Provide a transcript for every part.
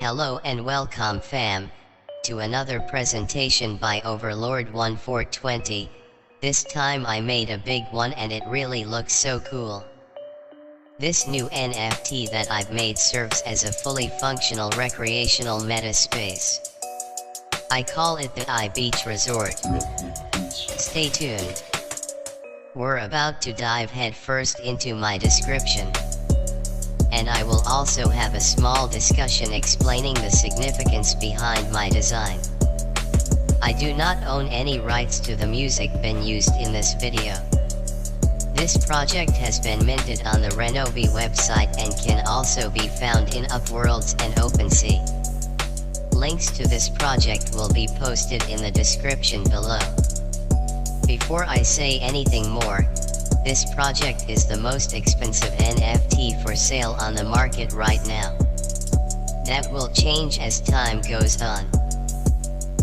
Hello and welcome fam, to another presentation by Overlord1420. This time I made a big one and it really looks so cool. This new NFT that I've made serves as a fully functional recreational meta space. I call it the iBeach Resort. Stay tuned. We're about to dive headfirst into my description. And I will also have a small discussion explaining the significance behind my design. I do not own any rights to the music being used in this video. This project has been minted on the Renovi website and can also be found in Upworlds and OpenSea. Links to this project will be posted in the description below. Before I say anything more, this project is the most expensive NFT for sale on the market right now. That will change as time goes on.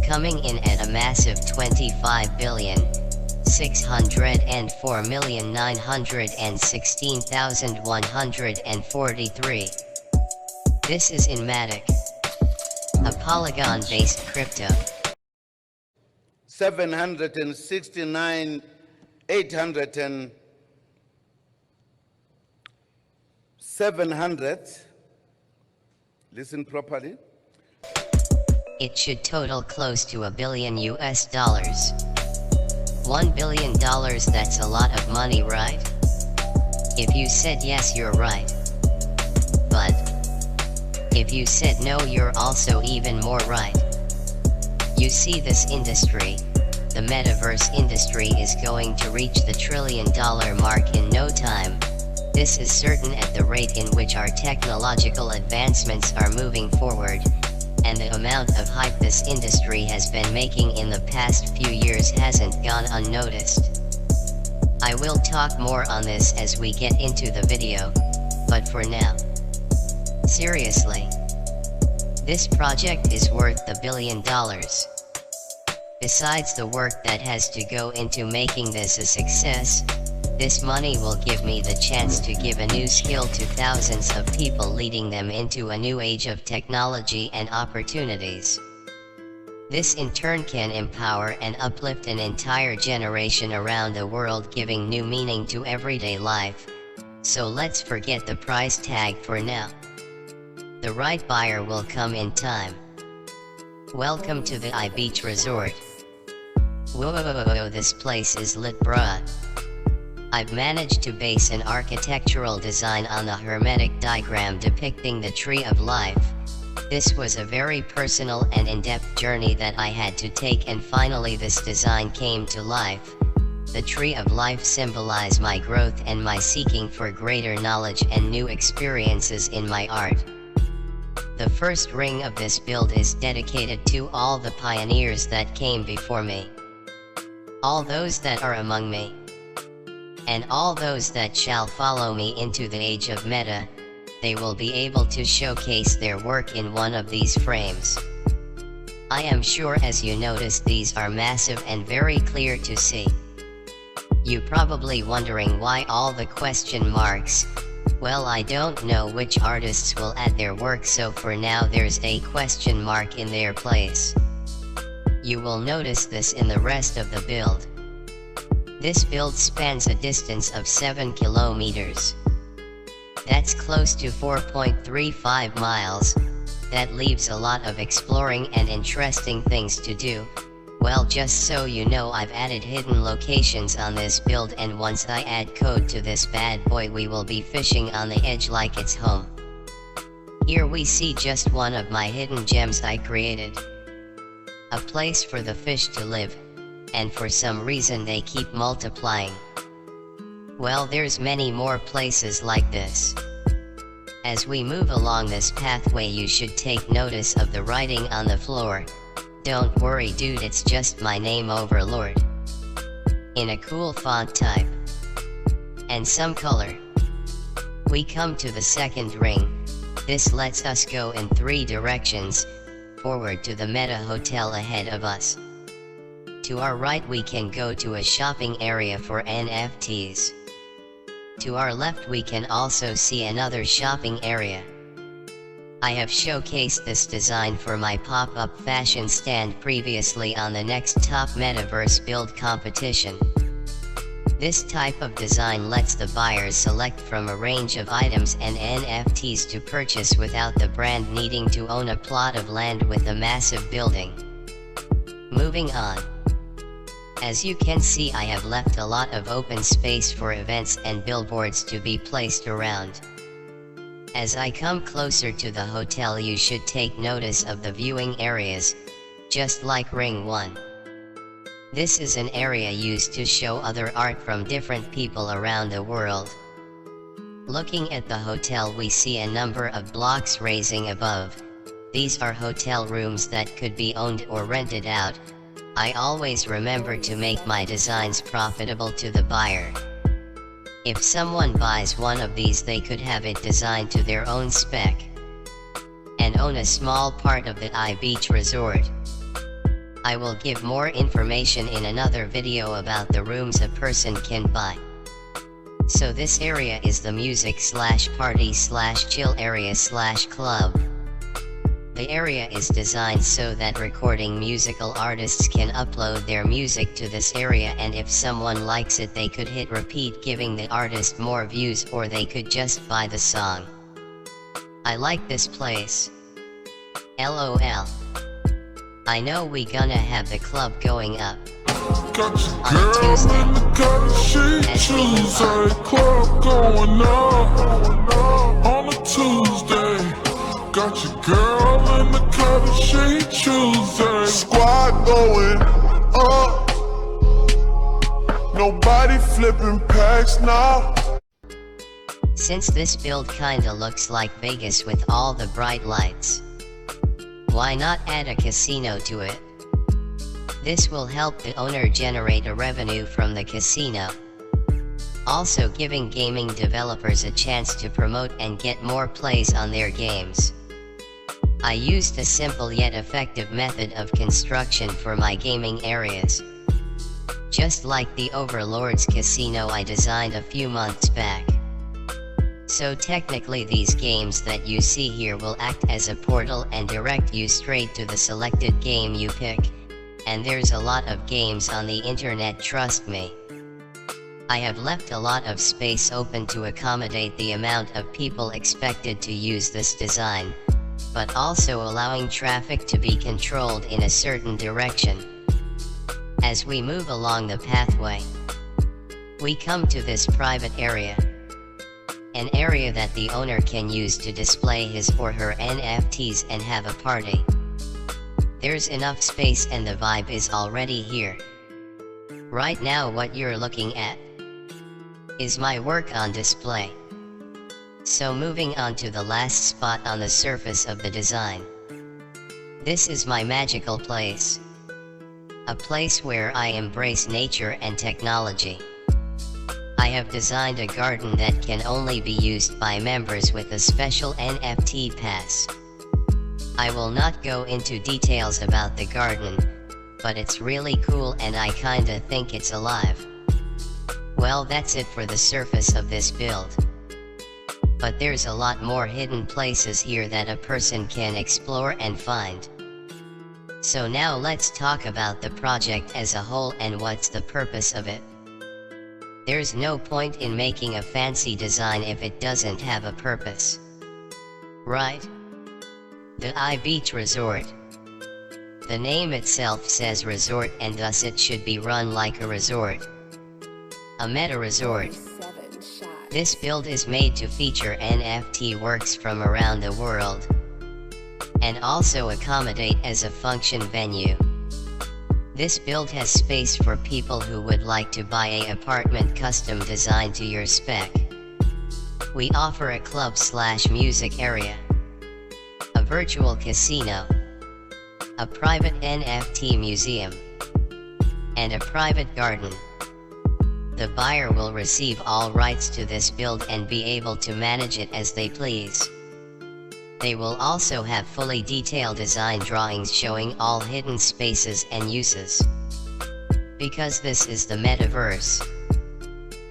Coming in at a massive 25,604,916,143. This is in Matic, a Polygon-based crypto. 700, listen properly. It should total close to $1 billion US. $1 billion, that's a lot of money, right? If you said yes, you're right. But if you said no, you're also even more right. You see, this industry, the metaverse industry, is going to reach the $1 trillion mark in no time. This is certain at the rate in which our technological advancements are moving forward, and the amount of hype this industry has been making in the past few years hasn't gone unnoticed. I will talk more on this as we get into the video, but for now, seriously, this project is worth $1 billion. Besides the work that has to go into making this a success, this money will give me the chance to give a new skill to thousands of people, leading them into a new age of technology and opportunities. This in turn can empower and uplift an entire generation around the world, giving new meaning to everyday life. So let's forget the price tag for now. The right buyer will come in time. Welcome to the iBeach Resort. Whoa, this place is lit, bruh. I've managed to base an architectural design on the hermetic diagram depicting the Tree of Life. This was a very personal and in-depth journey that I had to take, and finally this design came to life. The Tree of Life symbolizes my growth and my seeking for greater knowledge and new experiences in my art. The first ring of this build is dedicated to all the pioneers that came before me, all those that are among me, and all those that shall follow me into the age of meta. They will be able to showcase their work in one of these frames. I am sure as you notice, these are massive and very clear to see. You probably wondering why all the question marks. Well, I don't know which artists will add their work, so for now there's a question mark in their place. You will notice this in the rest of the build. This build spans a distance of 7 kilometers. That's close to 4.35 miles. That leaves a lot of exploring and interesting things to do. Well, just so you know, I've added hidden locations on this build, and once I add code to this bad boy, we will be fishing on the edge like it's home. Here we see just one of my hidden gems I created. A place for the fish to live. And for some reason they keep multiplying. Well, there's many more places like this. As we move along this pathway, you should take notice of the writing on the floor. Don't worry dude, it's just my name, Overlord, in a cool font type and some color. We come to the second ring. This lets us go in 3 directions, forward to the Meta Hotel ahead of us. To our right we can go to a shopping area for NFTs. To our left we can also see another shopping area. I have showcased this design for my pop-up fashion stand previously on the Next Top Metaverse Build competition. This type of design lets the buyers select from a range of items and NFTs to purchase without the brand needing to own a plot of land with a massive building. Moving on. As you can see, I have left a lot of open space for events and billboards to be placed around. As I come closer to the hotel, you should take notice of the viewing areas, just like Ring 1. This is an area used to show other art from different people around the world. Looking at the hotel, we see a number of blocks raising above. These are hotel rooms that could be owned or rented out. I always remember to make my designs profitable to the buyer. If someone buys one of these, they could have it designed to their own spec and own a small part of the iBeach Resort. I will give more information in another video about the rooms a person can buy. So this area is the music/party/chill area/club. The area is designed so that recording musical artists can upload their music to this area, and if someone likes it, they could hit repeat, giving the artist more views, or they could just buy the song. I like this place. LOL. I know we gonna have the club going up on a Tuesday. As we move on. Club going up on a Tuesday. Got your girl in the cut and she Tuesday. Squad going up. Nobody flipping packs now. Since this build kinda looks like Vegas with all the bright lights, why not add a casino to it? This will help the owner generate a revenue from the casino, also giving gaming developers a chance to promote and get more plays on their games. I used a simple yet effective method of construction for my gaming areas, just like the Overlord's Casino I designed a few months back. So technically these games that you see here will act as a portal and direct you straight to the selected game you pick, and there's a lot of games on the internet, trust me. I have left a lot of space open to accommodate the amount of people expected to use this design, but also allowing traffic to be controlled in a certain direction. As we move along the pathway, we come to this private area, an area that the owner can use to display his or her NFTs and have a party. There's enough space and the vibe is already here. Right now what you're looking at is my work on display. So moving on to the last spot on the surface of the design. This is my magical place. A place where I embrace nature and technology. I have designed a garden that can only be used by members with a special NFT pass. I will not go into details about the garden, but it's really cool and I kinda think it's alive. Well, that's it for the surface of this build. But there's a lot more hidden places here that a person can explore and find. So now let's talk about the project as a whole and what's the purpose of it. There's no point in making a fancy design if it doesn't have a purpose. Right? The iBeach Resort. The name itself says resort, and thus it should be run like a resort. A meta resort. This build is made to feature NFT works from around the world, and also accommodate as a function venue. This build has space for people who would like to buy an apartment custom designed to your spec. We offer a club/music area, a virtual casino, a private NFT museum, and a private garden. The buyer will receive all rights to this build and be able to manage it as they please. They will also have fully detailed design drawings showing all hidden spaces and uses. Because this is the metaverse,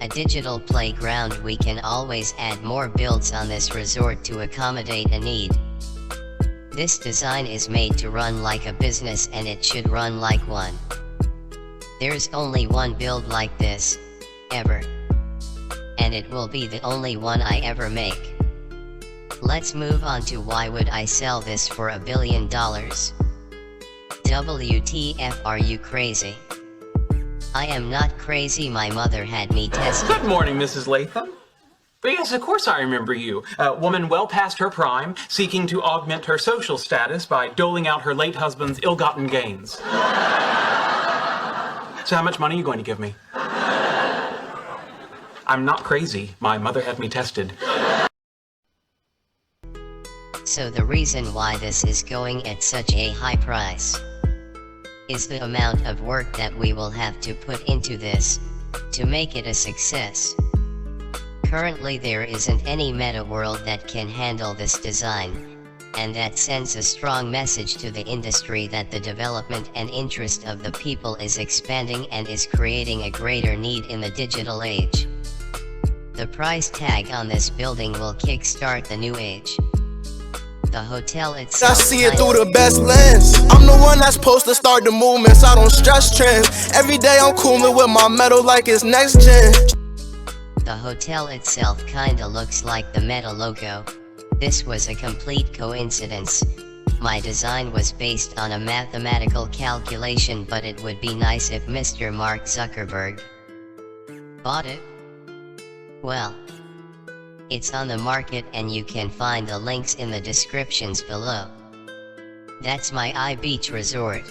a digital playground, we can always add more builds on this resort to accommodate a need. This design is made to run like a business and it should run like one. There's only one build like this, ever. And it will be the only one I ever make. Let's move on to why would I sell this for $1 billion? WTF, are you crazy? I am not crazy, my mother had me tested. Good morning, Mrs. Latham. But yes, of course I remember you. A woman well past her prime, seeking to augment her social status by doling out her late husband's ill-gotten gains. So how much money are you going to give me? I'm not crazy. My mother had me tested. So the reason why this is going at such a high price is the amount of work that we will have to put into this, to make it a success. Currently there isn't any meta world that can handle this design, and that sends a strong message to the industry that the development and interest of the people is expanding and is creating a greater need in the digital age. The price tag on this building will kickstart the new age. The hotel itself, I see it through the best lens. I'm the one that's supposed to start the movements. I don't stress trends. Every day I'm cooling with my metal like it's next gen. The hotel itself kinda looks like the Meta logo. This was a complete coincidence. My design was based on a mathematical calculation, but it would be nice if Mr. Mark Zuckerberg bought it. Well, it's on the market and you can find the links in the descriptions below. That's my iBeach Resort.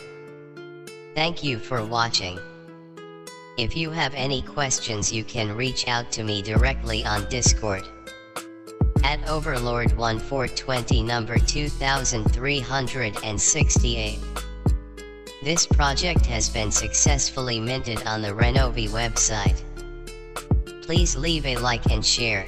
Thank you for watching. If you have any questions you can reach out to me directly on Discord at Overlord1420 number 2368. This project has been successfully minted on the Renovi website. Please leave a like and share.